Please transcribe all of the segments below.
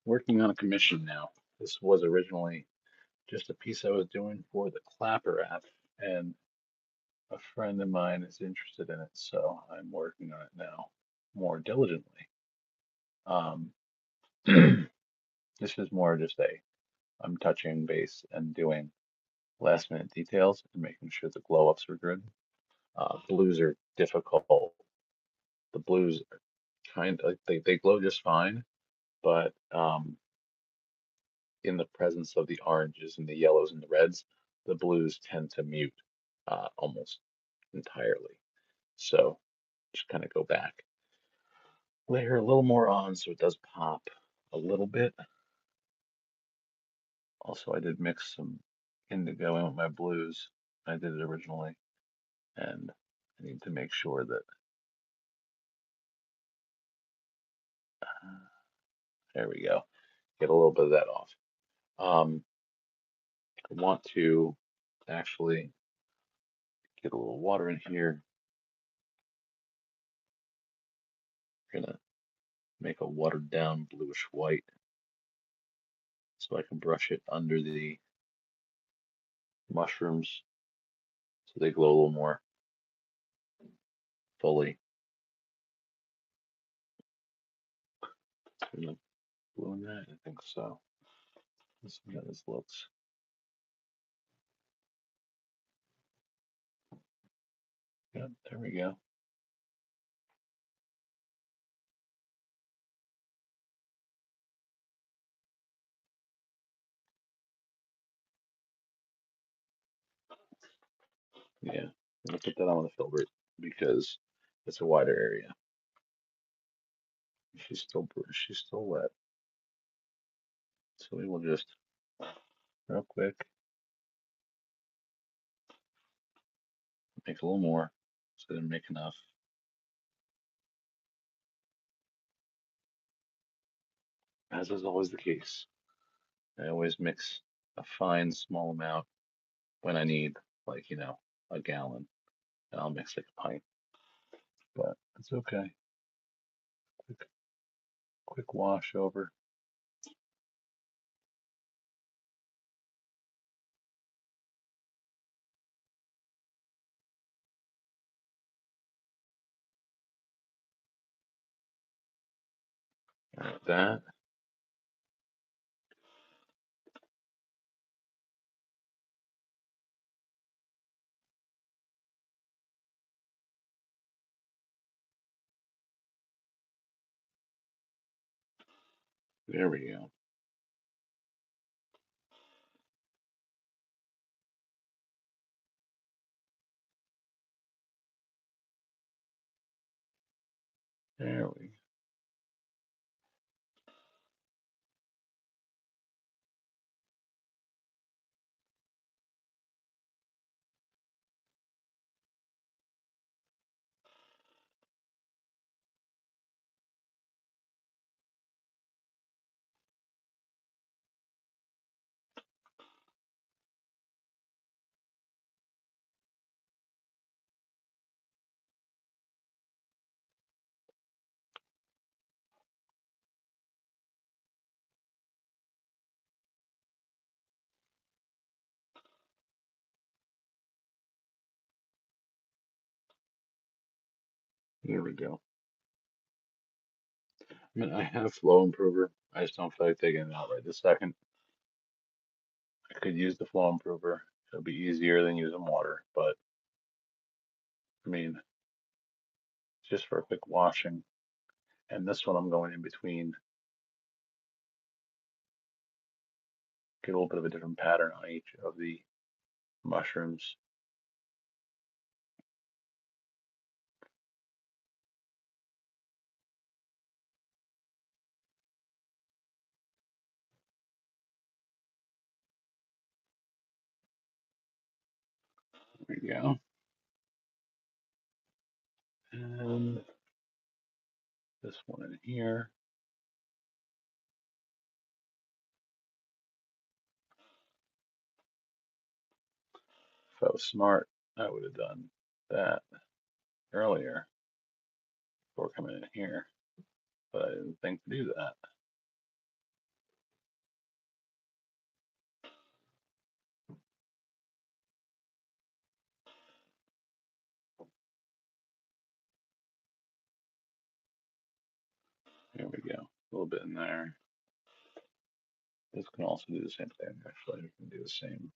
working on a commission now. This was originally just a piece I was doing for the Clapper app, and a friend of mine is interested in it, so I'm working on it now more diligently. Um, this is more just I'm touching base and doing last minute details and making sure the glow ups are good. Blues are difficult. The blues are kind of they glow just fine, but in the presence of the oranges and the yellows and the reds, the blues tend to mute almost entirely. So just kind of go back, layer a little more on so it does pop a little bit. Also, I did mix some indigo in with my blues. I did it originally, and I need to make sure that there we go. Get a little bit of that off. I want to actually get a little water in here. I'm gonna make a watered down bluish white so I can brush it under the mushrooms so they glow a little more fully. Am I blue in that? I think so. Let's see how this looks. Yep, there we go. Yeah, I'm gonna put that on the filbert because it's a wider area. She's still wet, so we will just real quick make a little more so I didn't make enough. As is always the case, I always mix a fine small amount when I need, like, a gallon, and I'll mix like a pint, but it's okay. Quick, quick wash over. Like that. There we go. There we there we go. I mean, I have flow improver. I just don't feel like taking it out right this second. I could use the flow improver. It'll be easier than using water, but I mean, just for a quick washing. And this one I'm going in between, get a little bit of a different pattern on each of the mushrooms. There we go. And this one in here. If I was smart, I would have done that earlier before coming in here, but I didn't think to do that. There we go. A little bit in there. This can also do the same thing. Actually, we can do the same.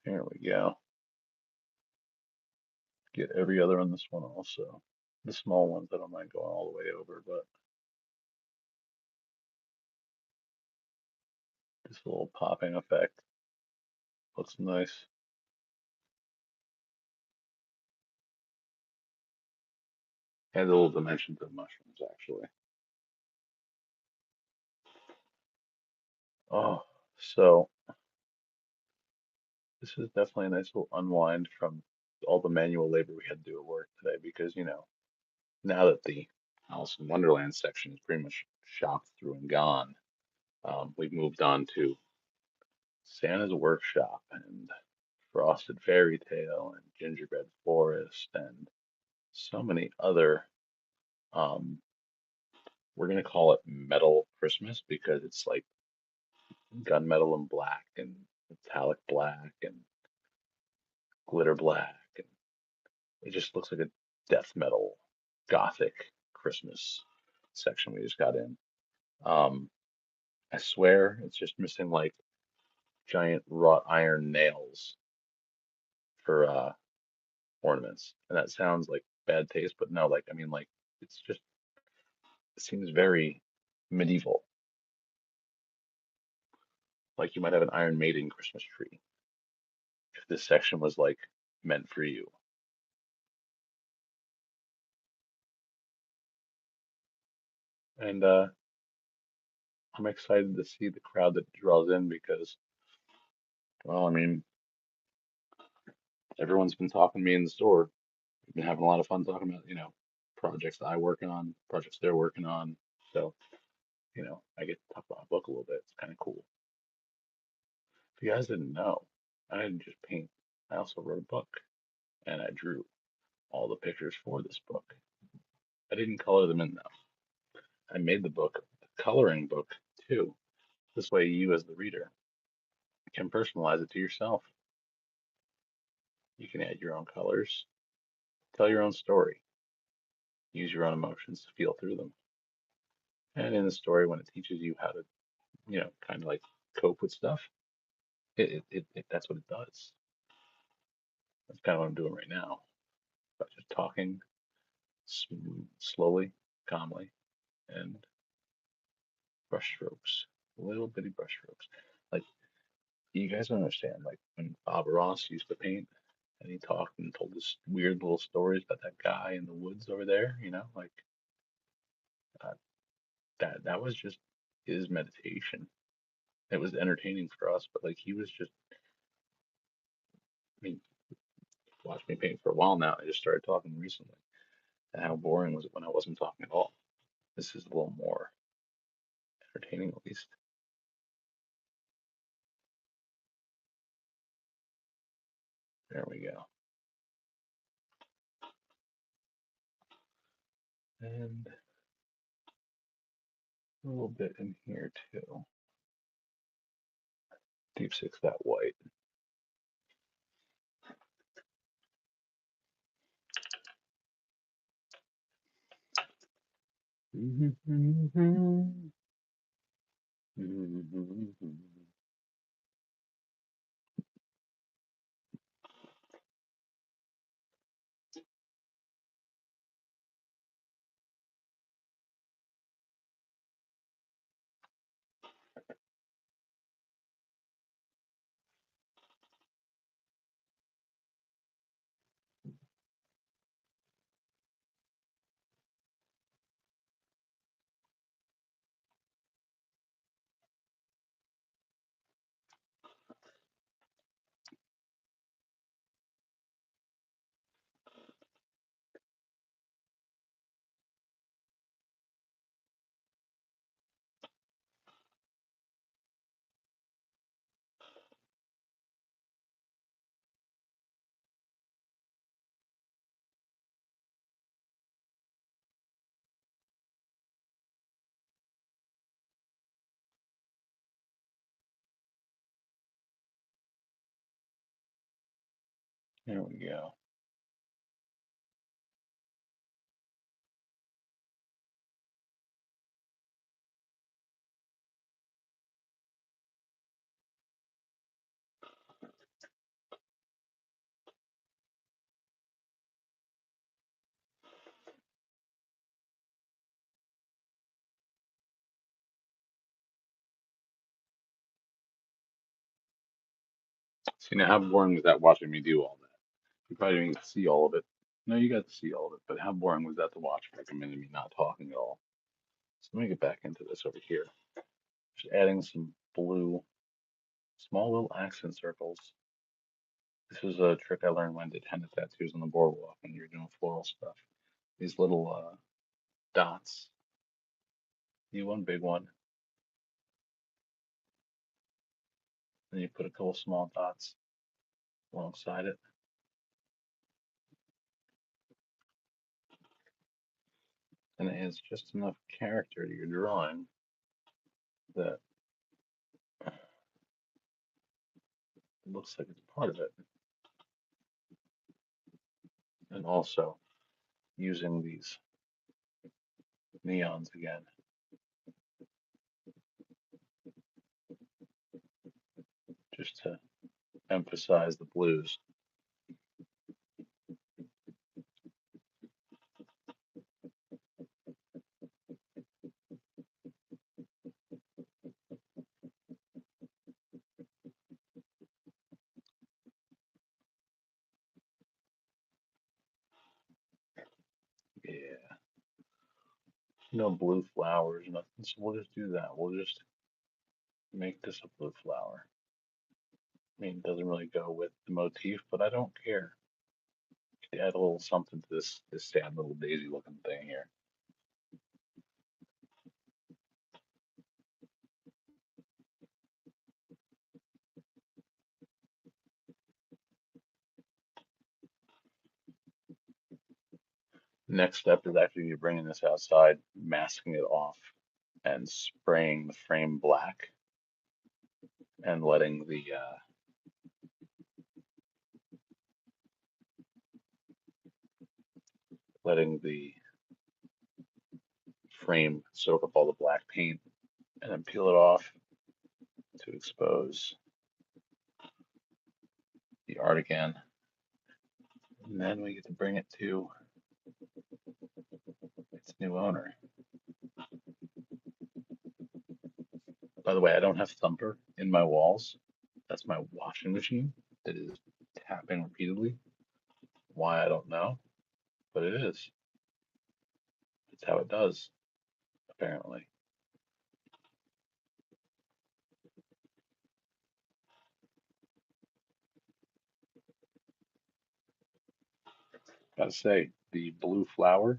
Here we go. Get every other on this one also. The small ones I don't mind going all the way over, but just a little popping effect. Looks nice. Adds a little dimension to the mushrooms, actually. Oh, so this is definitely a nice little unwind from all the manual labor we had to do at work today because, now that the Alice in Wonderland section is pretty much shopped through and gone, we've moved on to Santa's Workshop and Frosted Fairy Tale and Gingerbread Forest and so many other, um, we're gonna call it Metal Christmas because it's like gunmetal and black and metallic black and glitter black and it just looks like a death metal gothic Christmas section we just got in. Um, I swear it's just missing like giant wrought iron nails for ornaments. And that sounds like bad taste, but no, like I mean like it's just it seems very medieval. Like you might have an Iron Maiden Christmas tree if this section was like meant for you. And I'm excited to see the crowd that draws in because, well, I mean, everyone's been talking to me in the store. We've been having a lot of fun talking about, projects that I work on, projects they're working on. So, I get to talk about my book a little bit. It's kind of cool. If you guys didn't know, I didn't just paint. I also wrote a book and I drew all the pictures for this book. I didn't color them in though. I made the book a coloring book too. This way you as the reader can personalize it to yourself. You can add your own colors, tell your own story, use your own emotions to feel through them. And in the story, when it teaches you how to, kind of like cope with stuff, that's what it does. That's kind of what I'm doing right now. But just talking slowly, calmly, and brush strokes, little bitty brush strokes. Like you guys don't understand. Like when Bob Ross used to paint, and he talked and told us weird little stories about that guy in the woods over there. Like uh, that was just his meditation. It was entertaining for us, but like he was just. I mean, watched me paint for a while now. I just started talking recently, and how boring was it when I wasn't talking at all? This is a little more entertaining, at least. There we go. And a little bit in here too. Deep six that white. There we go. See, now how boring was that watching me do all that? You probably didn't get to see all of it. No, you got to see all of it, but how boring was that to watch? Recommended me not talking at all. So let me get back into this over here. Just adding some blue, small little accent circles. This was a trick I learned when I did henna tattoos on the boardwalk when you're doing floral stuff. These little dots. You one big one, then you put a couple small dots alongside it, and it adds just enough character to your drawing that it looks like it's part of it. And also using these neons again, just to emphasize the blues. Yeah, no blue flowers, nothing. So we'll just do that. We'll just make this a blue flower. I mean, it doesn't really go with the motif, but I don't care. Add a little something to this sad little daisy looking thing here. Next step is actually bringing this outside, masking it off, and spraying the frame black, and letting the frame soak up all the black paint, and then peel it off to expose the art again. And then we get to bring it to its new owner. By the way, I don't have Thumper in my walls. That's my washing machine that is tapping repeatedly. Why, I don't know, but it is. It's how it does, apparently. Gotta say, the blue flower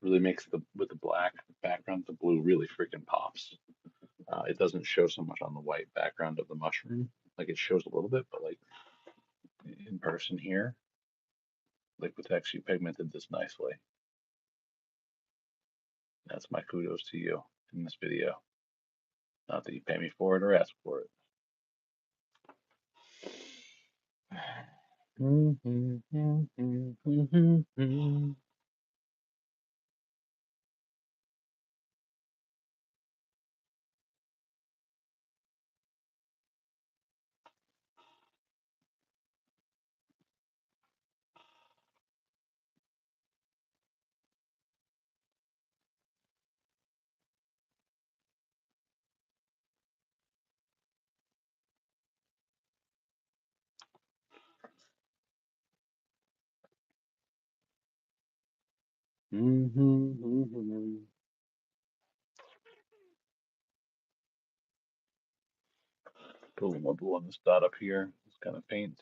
really makes the with the black background, the blue really freaking pops. It doesn't show so much on the white background of the mushroom. Like it shows a little bit, but like in person here, Liquitex, you pigmented this nicely. That's my kudos to you in this video. Not that you pay me for it or ask for it. Mm-hmm. Put a little more blue on this dot up here. This kind of paint.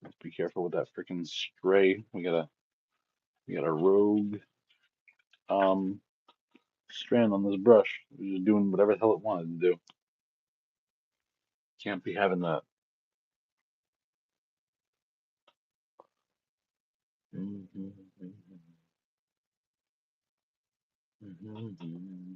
Let's be careful with that freaking spray. We got a rogue um strand on this brush. It's just doing whatever the hell it wanted to do. Can't be having that. Mm-hmm. Mm-hmm.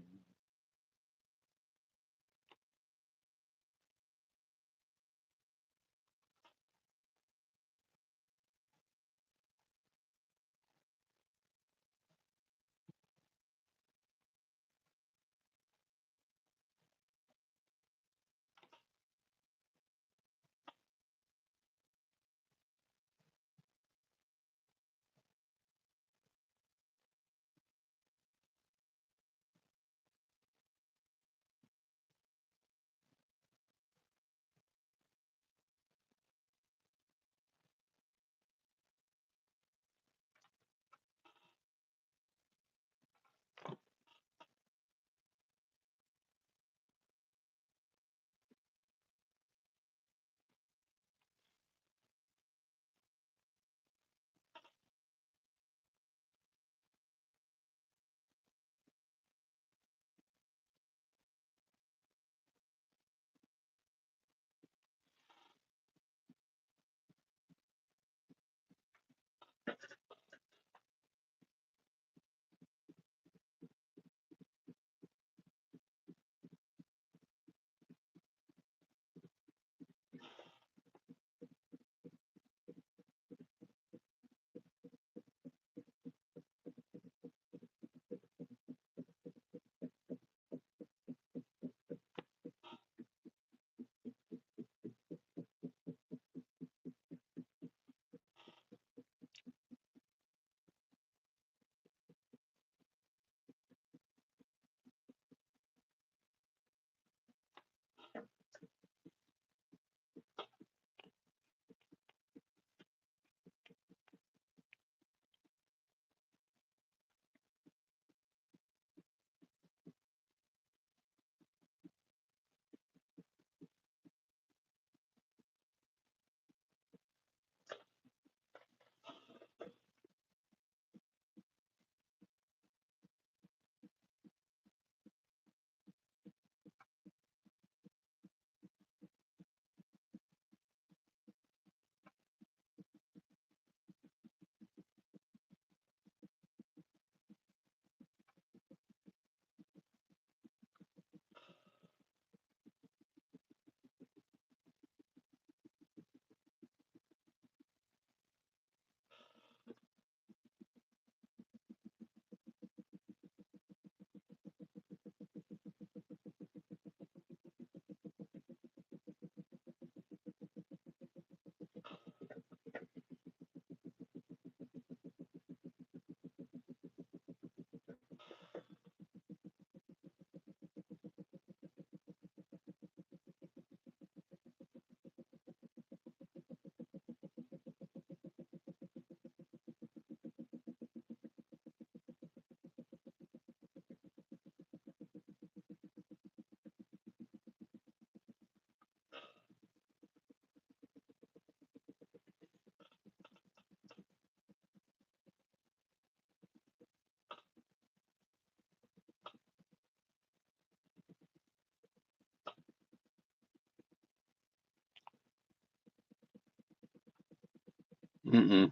Mm-mm.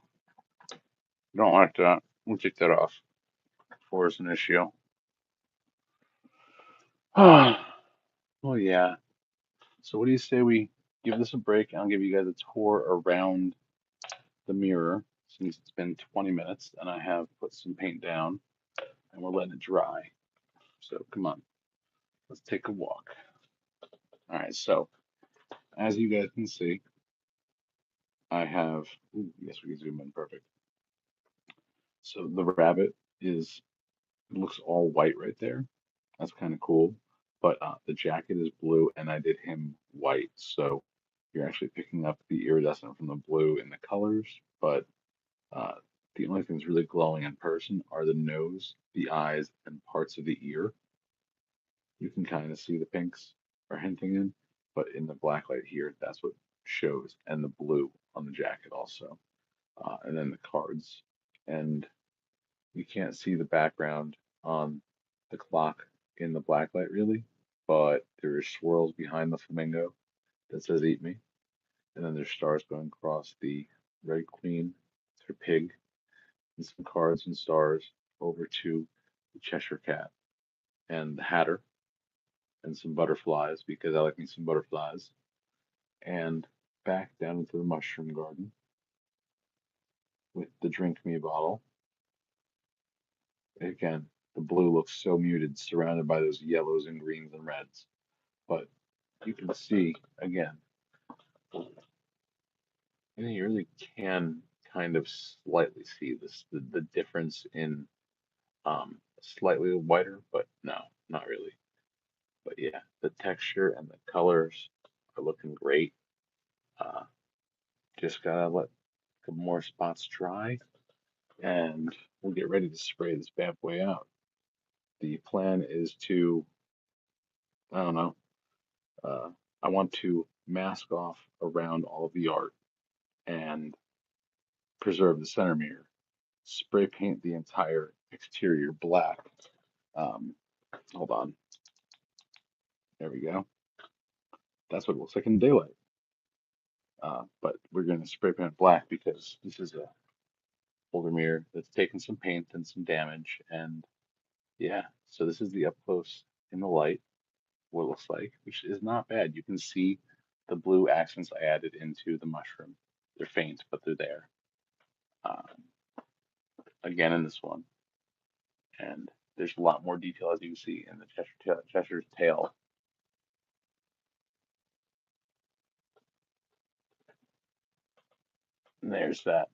Don't like that. We'll take that off before it's an issue. Well, yeah. So what do you say we give this a break and I'll give you guys a tour around the mirror since it's been 20 minutes and I have put some paint down and we're letting it dry. So come on, let's take a walk. All right, so as you guys can see, I have, ooh, yes, we can zoom in perfect. So the rabbit is, it looks all white right there. That's kind of cool. But the jacket is blue and I did him white. So you're actually picking up the iridescent from the blue in the colors, but uh, The only things really glowing in person are the nose, the eyes, and parts of the ear. You can kind of see the pinks are hinting in, but in the blacklight here, that's what shows, and the blue on the jacket also, and then the cards. And you can't see the background on the clock in the blacklight really, but there are swirls behind the flamingo that says "Eat me," and then there's stars going across the Red Queen, her pig, and some cards and stars over to the Cheshire Cat and the Hatter and some butterflies because I like me some butterflies, and back down into the mushroom garden with the drink me bottle. Again, the blue looks so muted, surrounded by those yellows and greens and reds. But you can see, again, and you really can kind of slightly see this the difference in slightly whiter, but no, not really. But yeah, the texture and the colors are looking great. Uh, just gotta let some more spots dry, and we'll get ready to spray this bad boy out. The plan is to, I don't know, uh, I want to mask off around all of the art and preserve the center mirror, spray paint the entire exterior black. Um, Hold on, there we go. That's what it looks like in daylight. But we're going to spray paint black because this is a older mirror that's taken some paint and some damage. And yeah, so this is the up close in the light, what it looks like, which is not bad. You can see the blue accents I added into the mushroom. They're faint, but they're there. Um, Again in this one. And there's a lot more detail as you can see in the Cheshire's tail. And there's that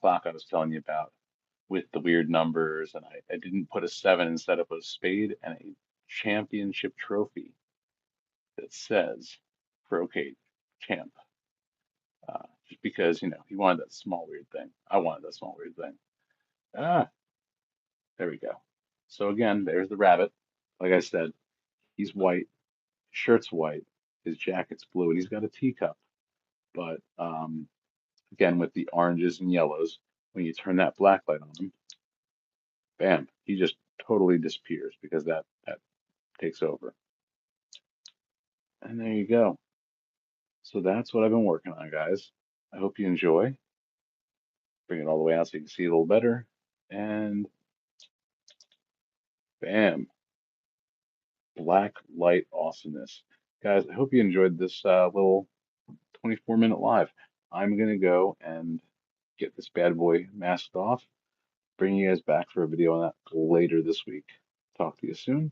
clock I was telling you about with the weird numbers, and I didn't put a seven instead of a spade and a championship trophy that says Crocate Champ. Just because, he wanted that small weird thing. I wanted that small weird thing. Ah, there we go. So again, there's the rabbit. Like I said, he's white, shirt's white, his jacket's blue, and he's got a teacup. But again, with the oranges and yellows, when you turn that black light on him, bam, he just totally disappears because that takes over. And there you go. So that's what I've been working on, guys. I hope you enjoy. Bring it all the way out so you can see a little better. And bam, black light awesomeness. Guys, I hope you enjoyed this little 24-minute live. I'm going to go and get this bad boy masked off, bring you guys back for a video on that later this week. Talk to you soon.